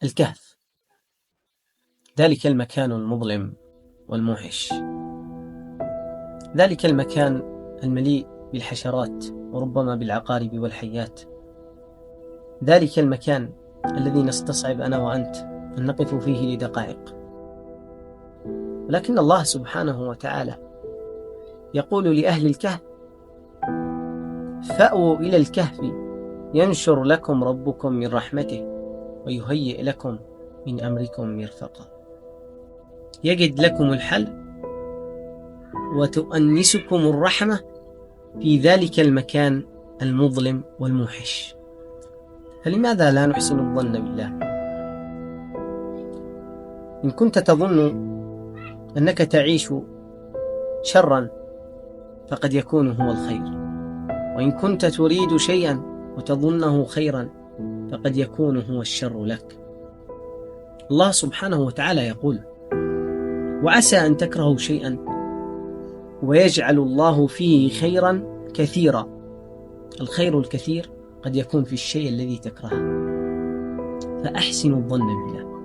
الكهف، ذلك المكان المظلم والموحش، ذلك المكان المليء بالحشرات وربما بالعقارب والحيات، ذلك المكان الذي نستصعب أنا وأنت أن نقف فيه لدقائق، ولكن الله سبحانه وتعالى يقول لأهل الكهف: فأووا إلى الكهف ينشر لكم ربكم من رحمته ويهيئ لكم من أمركم مرفقا. يجد لكم الحل وتؤنسكم الرحمة في ذلك المكان المظلم والموحش. فلماذا لا نحسن الظن بالله؟ إن كنت تظن أنك تعيش شرا فقد يكون هو الخير، وإن كنت تريد شيئا وتظنه خيرا فقد يكون هو الشر لك. الله سبحانه وتعالى يقول: وعسى أن تكرهوا شيئا ويجعل الله فيه خيرا كثيرا. الخير الكثير قد يكون في الشيء الذي تكرهه، فأحسن الظن بالله.